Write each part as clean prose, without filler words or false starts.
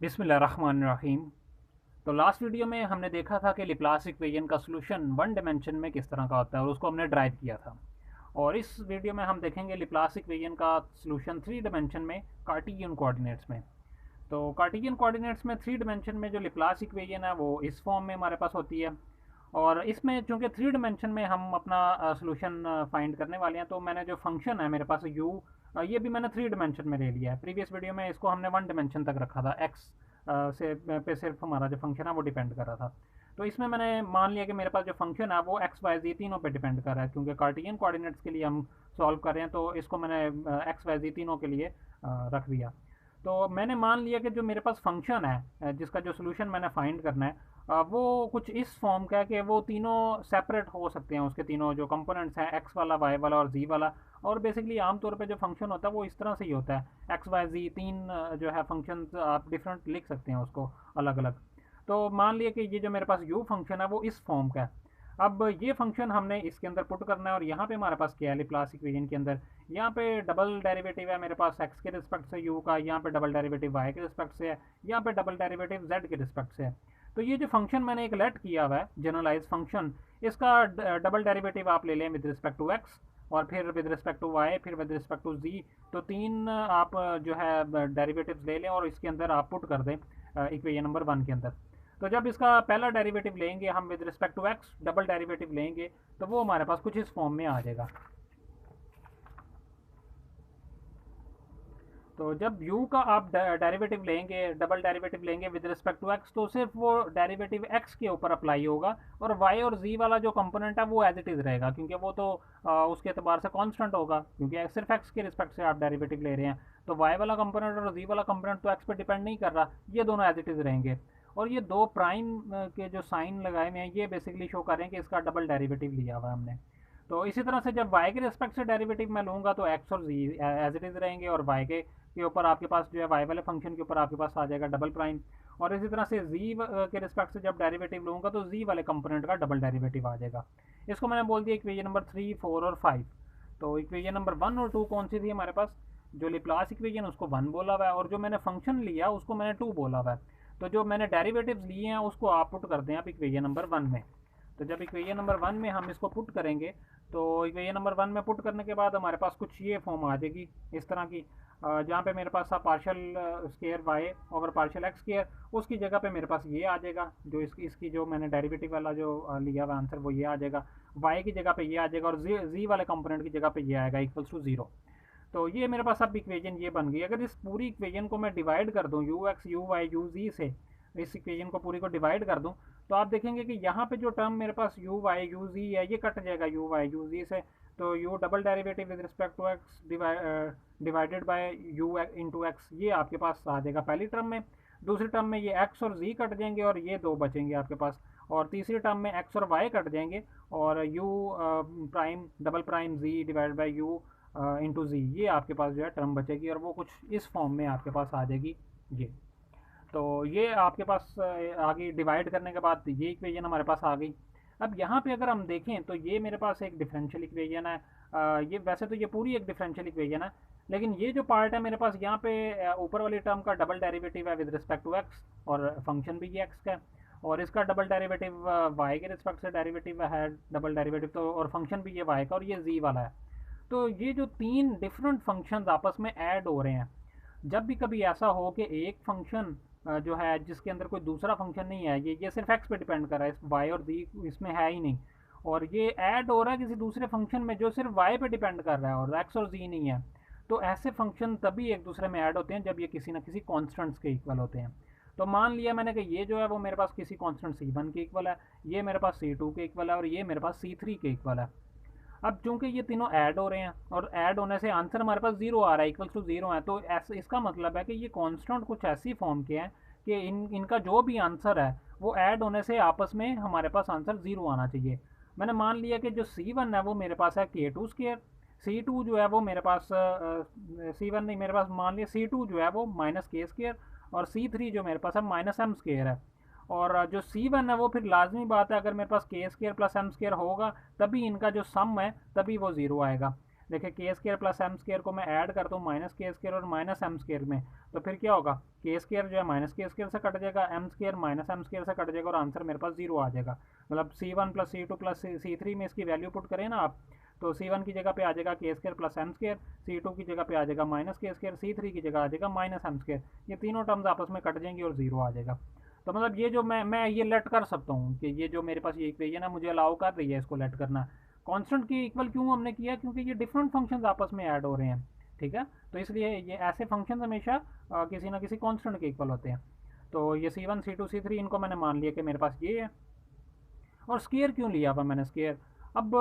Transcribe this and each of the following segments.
बिस्मिल्लाहिर्रहमानिर्रहीम। तो last video में हमने देखा था कि लैप्लास इक्वेशन का सॉल्यूशन वन डायमेंशन में किस तरह का होता है और उसको हमने ड्राइव किया था। और इस वीडियो में हम देखेंगे लैप्लास इक्वेशन का सॉल्यूशन थ्री डायमेंशन में कार्टेशियन कोऑर्डिनेट्स में। तो कार्टेशियन कोऑर्डिनेट्स में थ्री डायमेंशन में जो लैप्लास इक्वेशन है वो इस फॉर्म में हमारे पास होती है। और इसमें चूंकि थ्री डायमेंशन में हम अपना सॉल्यूशन फाइंड करने वाले हैं, तो मैंने जो फंक्शन है मेरे पास यू, ये भी मैंने थ्री डायमेंशन में ले लिया है। प्रीवियस वीडियो में इसको हमने वन डायमेंशन तक रखा था, एक्स से पे सिर्फ हमारा जो फंक्शन है वो डिपेंड कर रहा था। तो इसमें मैंने मान लिया कि मेरे पास जो फंक्शन है वो एक्स वाई जी तीनों पे डिपेंड कर रहा है, क्योंकि कार्टेशियन कोऑर्डिनेट्स के लिए हम सॉल्व कर रहे हैं, तो इसको मैंने एक्स वाई जी तीनों के लिए रख दिया। तो मैंने मान लिया कि जो मेरे पास फंक्शन है जिसका जो सोल्यूशन मैंने फाइंड करना है, वो कुछ इस फॉर्म का है कि वो तीनों सेपरेट हो सकते हैं, उसके तीनों जो कंपोनेंट्स हैं, एक्स वाला, वाई वाला और जी वाला। और बेसिकली आमतौर पे जो फंक्शन होता है वो इस तरह से ही होता है, एक्स वाई जी तीन जो है फंक्शन आप डिफरेंट लिख सकते हैं उसको अलग अलग। तो मान लिया कि ये जो मेरे पास यू फंक्शन है वो इस फॉर्म का है। अब ये फंक्शन हमने इसके अंदर पुट करना है, और यहाँ पे हमारे पास क्या है लैप्लास इक्वेशन के अंदर, यहाँ पे डबल डेरिवेटिव है मेरे पास एक्स के रिस्पेक्ट से यू का, यहाँ पे डबल डेरिवेटिव वाई के रिस्पेक्ट से है, यहाँ पे डबल डेरिवेटिव जेड के रिस्पेक्ट से है। तो ये जो फंक्शन मैंने एक लेट किया हुआ है जनरलाइज फंक्शन, इसका डबल डेरिवेटिव आप ले लें विद रिस्पेक्ट टू एक्स, और फिर विद रिस्पेक्ट टू वाई, फिर विद रिस्पेक्ट टू जी। तो तीन आप जो है डेरिवेटिव्स ले लें और इसके अंदर आप पुट कर दें इक्वेशन नंबर वन के अंदर। तो जब इसका पहला डेरिवेटिव लेंगे हम with respect to x, double derivative लेंगे, तो वो हमारे पास कुछ इस फॉर्म में आ जाएगा। तो जब u का आप डेरिवेटिव लेंगे, डबल डेरिवेटिव लेंगे विद रिस्पेक्ट टू x, तो सिर्फ वो डेरिवेटिव x के ऊपर अप्लाई होगा, और y और z वाला जो कंपोनेंट है वो एज इट इज़ रहेगा, क्योंकि वो तो उसके एतबार से कांस्टेंट होगा, क्योंकि सिर्फ x के रिस्पेक्ट से आप डेरिवेटिव ले रहे हैं। तो y वाला कंपोनेंट और z वाला कंपोनेंट तो x पे डिपेंड नहीं कर रहा, ये दोनों एज इट इज़ रहेंगे। और ये दो प्राइम के जो साइन लगाए हुए हैं ये बेसिकली शो कर रहे हैं कि इसका डबल डेरिवेटिव लिया हुआ है हमने। तो इसी तरह से जब y के रिस्पेक्ट से डेरिवेटिव मैं लूँगा तो x और z एज इट इज़ रहेंगे, और y के ऊपर आपके पास जो है y वाले फंक्शन के ऊपर आपके पास आ जाएगा डबल प्राइम। और इसी तरह से z के रिस्पेक्ट से जब डेरिवेटिव लूँगा तो z वाले कंपोनेंट का डबल डेरिवेटिव आ जाएगा। इसको मैंने बोल दिया इक्वेशन नंबर थ्री, फोर और फाइव। तो इक्वेशन नंबर वन और टू कौन सी थी हमारे पास? जो लैप्लास इक्वेशन उसको वन बोला हुआ है, और जो मैंने फंक्शन लिया उसको मैंने टू बोला हुआ है। तो जो मैंने डेरिवेटिव्स लिए हैं उसको आप पुट कर दें आप इक्वेशन नंबर वन में। तो जब इक्वेशन नंबर वन में हम इसको पुट करेंगे, तो इक्वेशन नंबर वन में पुट करने के बाद हमारे पास कुछ ये फॉर्म आ जाएगी इस तरह की, जहाँ पे मेरे पास था partial square y over partial x square, उसकी जगह पे मेरे पास ये आ जाएगा, जो इसकी जो मैंने डेरिवेटिव वाला जो लिया हुआ आंसर वो ये आ जाएगा, वाई की जगह पे ये आ जाएगा, और जी वाले कंपोनेंट की जगह पे ये आएगा इक्वल्स टू जीरो। तो ये मेरे पास अब इक्वेशन ये बन गई। अगर इस पूरी इक्वेशन को मैं डिवाइड कर दूँ u x u y u g से, इस इक्वेशन को पूरी को डिवाइड कर दूँ, तो आप देखेंगे कि यहाँ पे जो टर्म मेरे पास यू वाई यू जी है ये कट जाएगा यू वाई यू जी से। तो u double derivative with respect to x divided by u into x, ये आपके पास आ जाएगा पहली टर्म में। दूसरी टर्म में ये एक्स और जी कट जाएंगे और ये दो बचेंगे आपके पास। और तीसरी टर्म में एक्स और वाई कट जाएंगे, और u prime double prime g divide by u into g, ये आपके पास जो है टर्म बचेगी, और वो कुछ इस फॉर्म में आपके पास आ जाएगी ये। तो ये आपके पास आगे डिवाइड करने के बाद ये इक्वेशन हमारे पास आ गई। अब यहाँ पे अगर हम देखें तो ये मेरे पास एक डिफरेंशियल इक्वेशन है। ये वैसे तो ये पूरी एक डिफरेंशियल इक्वेशन है, लेकिन ये जो पार्ट है मेरे पास यहाँ पे ऊपर वाली टर्म का डबल डेरिवेटिव है विद रिस्पेक्ट टू एक्स, और फंक्शन भी ये एक्स का है, और इसका डबल डेरिवेटिव वाई के रिस्पेक्ट से डेरिवेटिव है डबल डेरिवेटिव, तो और फंक्शन भी ये वाई का और ये जी वाला है। तो ये जो तीन डिफरेंट फंक्शंस आपस में ऐड हो रहे हैं, जब भी कभी ऐसा हो कि एक फंक्शन जो है जिसके अंदर कोई दूसरा फंक्शन नहीं है, ये सिर्फ एक्स पे डिपेंड कर रहा है, वाई और जी इसमें है ही नहीं, और ये ऐड हो रहा है किसी दूसरे फंक्शन में जो सिर्फ वाई पे डिपेंड कर रहा है और एक्स और जी नहीं है, तो ऐसे फंक्शन तभी एक दूसरे में ऐड होते हैं जब ये किसी ना किसी कॉन्स्टेंट्स के इक्वल होते हैं। तो मान लिया मैंने कि ये जो है वो मेरे पास किसी कॉन्स्टेंट C1 के इक्वल है, ये मेरे पास C2 के इक्वल है, और ये मेरे पास C3 के इक्वल है। अब चूंकि ये तीनों ऐड हो रहे हैं और ऐड होने से आंसर हमारे पास जीरो आ रहा है, इक्वल्स टू जीरो है, तो ऐसा इसका मतलब है कि ये कांस्टेंट कुछ ऐसी फॉर्म के हैं कि इनका जो भी आंसर है वो ऐड होने से आपस में हमारे पास आंसर जीरो आना चाहिए। मैंने मान लिया कि जो C1 है वो मेरे पास है K2 स्केयर, C2 जो है वो मेरे पास C1 नहीं, मेरे पास मान लिया C2 जो है वो माइनस के स्केयर, और C3 जो मेरे पास है माइनस एम स्केयर है। और जो C1 है वो फिर लाजमी बात है, अगर मेरे पास के स्केयर प्लस एम स्केयर होगा तभी इनका जो सम है तभी वो ज़ीरो आएगा। देखिए के स्केयर प्लस एम स्केयर को मैं ऐड करता हूँ माइनस के स्केयर और माइनस एम स्केयर में, तो फिर क्या होगा, के स्केयर जो है माइनस के स्केयर से कट जाएगा, m square minus m square से कट जाएगा और आंसर मेरे पास जीरो आ जाएगा। मतलब C1 plus C2 plus C3 में इसकी वैल्यू पुट करें ना आप, तो C1 की जगह पे आ जाएगा के square plus M square, C2 की जगह पे आ जाएगा माइनस के स्केयर, C3 की जगह आ जाएगा माइनस एम स्केयर। ये तीनों टर्म्स आपस में कट जाएंगी और जीरो आ जाएगा। तो मतलब ये जो मैं ये लेट कर सकता हूँ कि ये जो मेरे पास ये इक्वेशन है मुझे अलाउ कर रही है इसको लेट करना। कांस्टेंट की इक्वल क्यों हमने किया, क्योंकि ये डिफरेंट फंक्शंस आपस में ऐड हो रहे हैं, ठीक है। तो इसलिए ये ऐसे फंक्शन हमेशा किसी ना किसी कांस्टेंट के इक्वल होते हैं। तो ये C1 C2 C3 इनको मैंने मान लिया कि मेरे पास ये है। और स्केयर क्यों लिया हुआ मैंने स्केयर, अब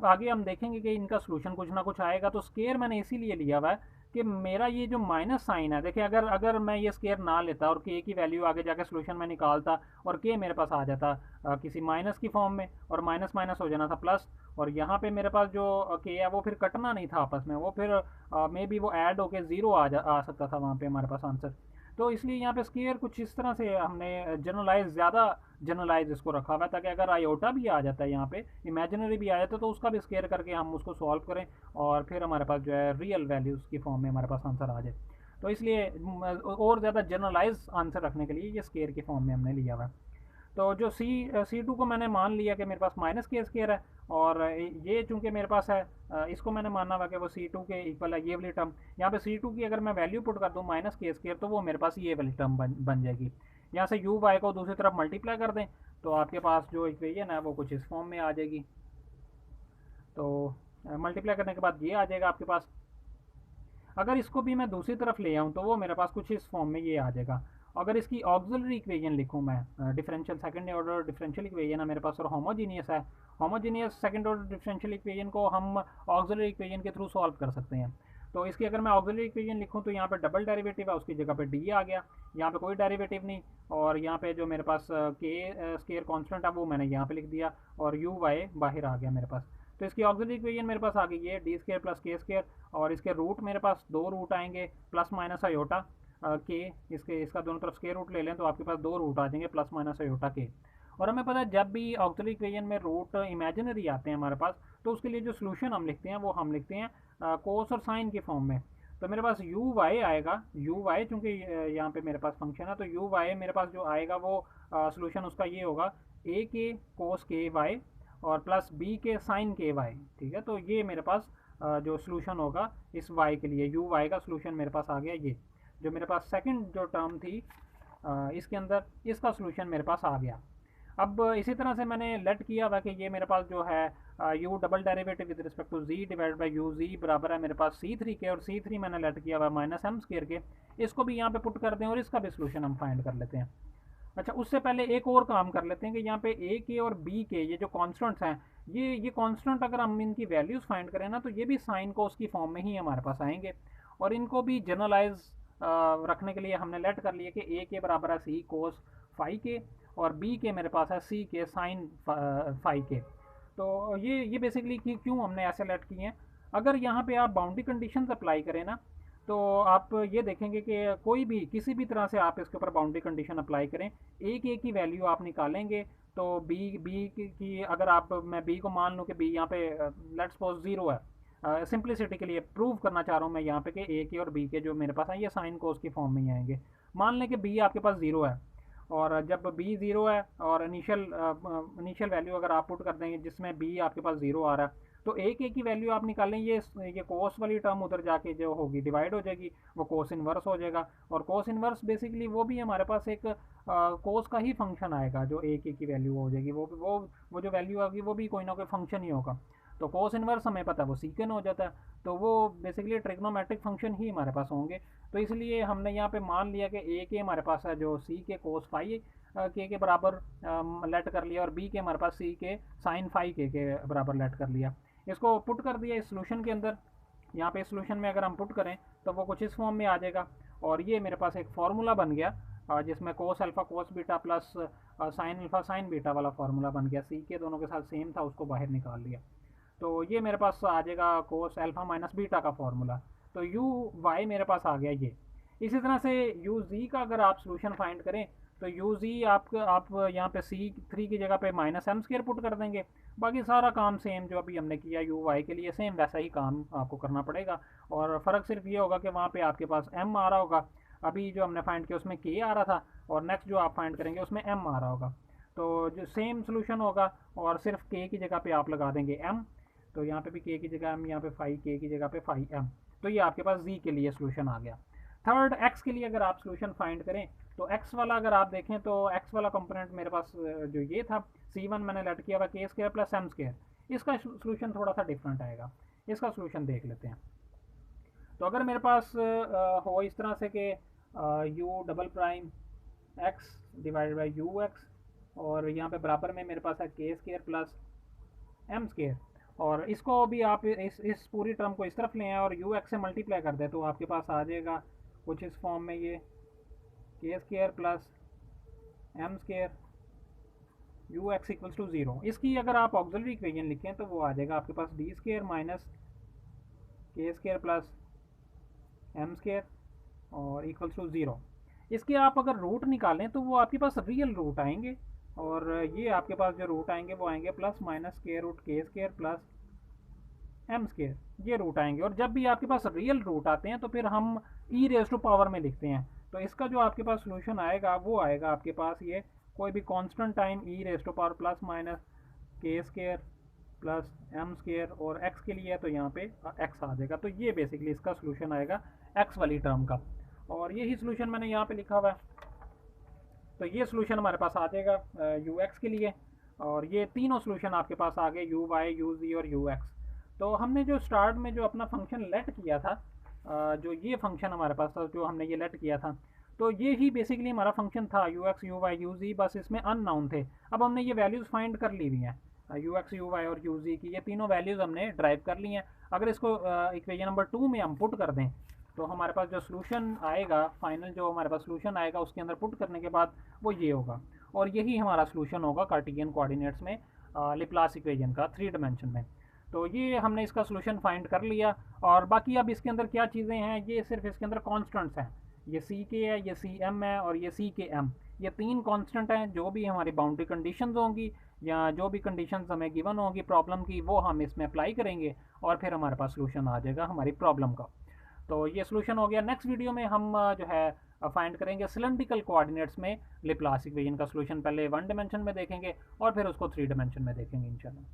आगे हम देखेंगे कि इनका सोल्यूशन कुछ ना कुछ आएगा। तो स्केयर मैंने इसीलिए लिया हुआ है कि मेरा ये जो माइनस साइन है, देखिए अगर अगर मैं ये स्केयर ना लेता और के की वैल्यू आगे जाके सोल्यूशन में निकालता और के मेरे पास आ जाता किसी माइनस की फॉर्म में, और माइनस माइनस हो जाना था प्लस, और यहाँ पे मेरे पास जो के है वो फिर कटना नहीं था आपस में, वो फिर मे बी वो ऐड होके ज़ीरो आ सकता था वहाँ पे हमारे पास आंसर। तो इसलिए यहाँ पे स्केयर कुछ इस तरह से हमने जनरलाइज, ज़्यादा जनरलाइज इसको रखा हुआ है, ताकि अगर आयोटा भी आ जाता है यहाँ पे, इमेजिनरी भी आ जाता है, तो उसका भी स्केयर करके हम उसको सॉल्व करें और फिर हमारे पास जो है रियल वैल्यूज़ की फॉर्म में हमारे पास आंसर आ जाए। तो इसलिए और ज़्यादा जनरलाइज आंसर रखने के लिए ये स्केयर की फॉर्म में हमने लिया हुआ है। तो जो C2 को मैंने मान लिया कि मेरे पास माइनस के स्केयर है, और ये चूंकि मेरे पास है इसको मैंने माना हुआ कि वो C2 के इक्वल है ये वाली टर्म। यहाँ पे C2 की अगर मैं वैल्यू पुट कर दूँ माइनस के स्केयर, तो वो मेरे पास ये वाली टर्म बन जाएगी। यहाँ से u y को दूसरी तरफ मल्टीप्लाई कर दें तो आपके पास जो इक्वेशन है वो कुछ इस फॉर्म में आ जाएगी। तो मल्टीप्लाई करने के बाद ये आ जाएगा आपके पास। अगर इसको भी मैं दूसरी तरफ ले आऊँ तो वो मेरे पास कुछ इस फॉर्म में ये आ जाएगा। अगर इसकी ऑक्सिलरी इक्वेशन लिखूँ मैं, differential second order differential equation है मेरे पास और होमोजीनियस है, homogeneous second order differential equation को हम ऑक्सिलरी इक्वेशन के थ्रू सॉल्व कर सकते हैं। तो इसकी अगर मैं ऑक्सिलरी इक्वेशन लिखूँ तो यहाँ पे डबल डेरिवेटिव है, उसकी जगह पे डी आ गया, यहाँ पे कोई डेरिवेटिव नहीं, और यहाँ पे जो मेरे पास के स्केयर कांस्टेंट है वो मैंने यहाँ पे लिख दिया, और यू वाई बाहर आ गया मेरे पास। तो इसकी ऑक्सिलरी इक्वेशन मेरे पास आ गई है डी स्केयर प्लस के स्केयर, और इसके रूट मेरे पास दो रूट आएंगे प्लस माइनस आयोटा के, इसका दोनों तरफ स्केयर रूट ले लें तो आपके पास दो रूट आ जाएंगे प्लस माइनस आयोटा के। और हमें पता है जब भी ऑक्सिलरी इक्वेशन में रूट इमेजिनरी आते हैं हमारे पास, तो उसके लिए जो सोल्यूशन हम लिखते हैं वो हम लिखते हैं कोस और साइन की फॉर्म में। तो मेरे पास यू वाई आएगा, यू वाई चूँकि यहाँ पे मेरे पास फंक्शन है, तो यू वाई मेरे पास जो आएगा वो सोल्यूशन उसका ये होगा ए के कोस के वाई और प्लस बी के साइन के वाई, ठीक है। तो ये मेरे पास जो सोल्यूशन होगा इस वाई के लिए, यू वाई का सोल्यूशन मेरे पास आ गया। ये जो मेरे पास सेकंड जो टर्म थी इसके अंदर, इसका सोल्यूशन मेरे पास आ गया। अब इसी तरह से मैंने लेट किया हुआ कि ये मेरे पास जो है u double derivative with respect to g divide by u, जी बराबर है मेरे पास C3 के, और C3 मैंने लेट किया हुआ माइनस एम स्केयर के। इसको भी यहाँ पे पुट कर दें और इसका भी सोल्यूशन हम फाइंड कर लेते हैं। अच्छा, उससे पहले एक और काम कर लेते हैं कि यहाँ पे ए के और बी के ये जो कॉन्स्टेंट्स हैं, ये कॉन्स्टेंट अगर हम इनकी वैल्यूज़ फाइंड करें ना, तो ये भी साइन कोस की फॉर्म में ही हमारे पास आएंगे। और इनको भी जनरलाइज रखने के लिए हमने लेट कर लिए कि ए के बराबर है सी कोस फाई के, और बी के मेरे पास है सी के साइन फाई के। तो ये बेसिकली क्यों हमने ऐसे लेट किए हैं। अगर यहाँ पे आप बाउंड्री कंडीशंस अप्लाई करें ना, तो आप ये देखेंगे कि कोई भी किसी भी तरह से आप इसके ऊपर बाउंड्री कंडीशन अप्लाई करें, ए की वैल्यू आप निकालेंगे तो बी की अगर आप, मैं बी को मान लूँ कि बी यहाँ पे लेट्स सपोज ज़ीरो है, सिंप्लिसिटी के लिए प्रूव करना चाह रहा हूँ मैं यहाँ पे कि ए के और बी के जो मेरे पास है ये साइन कोस की फॉर्म में ही आएंगे। मान लें कि बी आपके पास ज़ीरो है, और जब बी ज़ीरो है और इनिशियल वैल्यू अगर आप पुट कर देंगे जिसमें बी आपके पास ज़ीरो आ रहा है, तो ए की वैल्यू आप निकालें, ये कोस वाली टर्म उधर जाके जो होगी डिवाइड हो जाएगी, वो कोस इनवर्स हो जाएगा। और कोस इनवर्स बेसिकली वो भी हमारे पास एक कोस का ही फंक्शन आएगा, जो ए की वैल्यू हो जाएगी, वो जो वैल्यू आएगी वो भी कोई ना कोई फंक्शन ही होगा। तो कोस इनवर्स हमें पता है वो सीकेन हो जाता है, तो वो बेसिकली ट्रिग्नोमेट्रिक फंक्शन ही हमारे पास होंगे। तो इसलिए हमने यहाँ पे मान लिया कि ए के हमारे पास है जो सी के कोस फाई के बराबर लेट कर लिया, और बी के हमारे पास सी के साइन फाई के बराबर लेट कर लिया। इसको पुट कर दिया इस सोल्यूशन के अंदर। यहाँ पे सोल्यूशन में अगर हम पुट करें तो वो कुछ इस फॉर्म में आ जाएगा, और ये मेरे पास एक फार्मूला बन गया जिसमें cos alpha cos beta plus sine alpha sine beta वाला फार्मूला बन गया। सी के दोनों के साथ सेम था, उसको बाहर निकाल लिया, तो ये मेरे पास आ जाएगा कोस अल्फ़ा माइनस बीटा का फार्मूला। तो यू वाई मेरे पास आ गया इसी तरह से यू जी का अगर आप सोल्यूशन फाइंड करें तो यू जी आप यहाँ पे सी थ्री की जगह पे माइनस एम स्केयर पुट कर देंगे। बाकी सारा काम सेम जो अभी हमने किया यू वाई के लिए, सेम वैसा ही काम आपको करना पड़ेगा। और फ़र्क सिर्फ ये होगा कि वहाँ पे आपके पास एम आ रहा होगा, अभी जो हमने फाइंड किया उसमें के आ रहा था, और नेक्स्ट जो आप फाइंड करेंगे उसमें एम आ रहा होगा। तो जो सेम सोल्यूशन होगा, और सिर्फ के की जगह पे आप लगा देंगे एम। तो यहाँ पे भी के की जगह एम, यहाँ पे फाइव के की जगह पे फाइव एम। तो ये आपके पास जी के लिए सोल्यूशन आ गया। थर्ड एक्स के लिए अगर आप सोल्यूशन फाइंड करें तो एक्स वाला अगर आप देखें तो एक्स वाला कंपोनेंट मेरे पास जो ये था C1 मैंने लेट किया हुआ के स्क्वायर प्लस एम स्क्वायर, इसका सोल्यूशन थोड़ा सा डिफरेंट आएगा। इसका सोल्यूशन देख लेते हैं। तो अगर मेरे पास हो इस तरह से कि U double prime x divided by you x, और यहाँ पे बराबर में मेरे पास है के स्क्वायर प्लस एम स्क्वायर, और इसको भी आप इस पूरी टर्म को इस तरफ ले आए और यू एक्स से मल्टीप्लाई कर दें तो आपके पास आ जाएगा कुछ इस फॉर्म में, ये k square plus m square u x equals to zero. इसकी अगर आप ऑक्सिलरी इक्वेशन लिखें तो वो आ जाएगा आपके पास D square minus k square plus m square और इक्वल्स टू ज़ीरो। इसके आप अगर रूट निकालें तो वो आपके पास रियल रूट आएंगे, और ये आपके पास जो रूट आएंगे वो आएंगे प्लस माइनस स्क्वायर रूट के स्क्वायर प्लस एम स्क्वायर, ये रूट आएंगे। और जब भी आपके पास रियल रूट आते हैं तो फिर हम ई रेज टू पावर में लिखते हैं। तो इसका जो आपके पास सोल्यूशन आएगा वो आएगा आपके पास ये कोई भी constant time e raise to power plus minus k square plus m square, और एक्स के लिए तो यहाँ पे एक्स आ जाएगा। तो ये बेसिकली इसका सोल्यूशन आएगा एक्स वाली टर्म का, और यही सोल्यूशन मैंने यहाँ पे लिखा हुआ है। तो ये सोल्यूशन हमारे पास आ जाएगा यू एक्स के लिए, और ये तीनों सोल्यूशन आपके पास आ गए यू वाई यू जी और यू एक्स। तो हमने जो स्टार्ट में जो अपना फंक्शन लेट किया था, जो ये फंक्शन हमारे पास था जो हमने ये लेट किया था, तो ये ही बेसिकली हमारा फंक्शन था u x u y u g, बस इसमें अननाउन थे। अब हमने ये वैल्यूज़ फाइंड कर ली हुई हैं, यू एक्स यू वाई और यू जी की ये तीनों वैल्यूज़ हमने ड्राइव कर ली हैं। अगर इसको इक्वेशन नंबर 2 में हम पुट कर दें तो हमारे पास जो सोल्यूशन आएगा, फाइनल जो हमारे पास सोल्यूशन आएगा उसके अंदर पुट करने के बाद वो ये होगा, और यही हमारा सोल्यूशन होगा कार्टेशियन कोऑर्डिनेट्स में लेप्लास इक्वेशन का 3 डायमेंशन में। तो ये हमने इसका सोल्यूशन फाइंड कर लिया, और बाकी अब इसके अंदर क्या चीज़ें हैं, ये सिर्फ इसके अंदर कॉन्स्टेंट्स हैं। ये सी के है, ये सी एम है, और ये सी के एम, ये 3 कांस्टेंट हैं। जो भी हमारी बाउंड्री कंडीशंस होंगी या जो भी कंडीशंस हमें गिवन होगी प्रॉब्लम की, वो हम इसमें अप्लाई करेंगे और फिर हमारे पास सोल्यूशन आ जाएगा हमारी प्रॉब्लम का। तो ये सोल्यूशन हो गया। नेक्स्ट वीडियो में हम जो है फाइंड करेंगे सिलेंड्रिकल कोऑर्डिनेट्स में लेप्लास इक्वेशन का सोल्यूशन। पहले 1 डायमेंशन में देखेंगे और फिर उसको 3 डायमेंशन में देखेंगे इंशाल्लाह।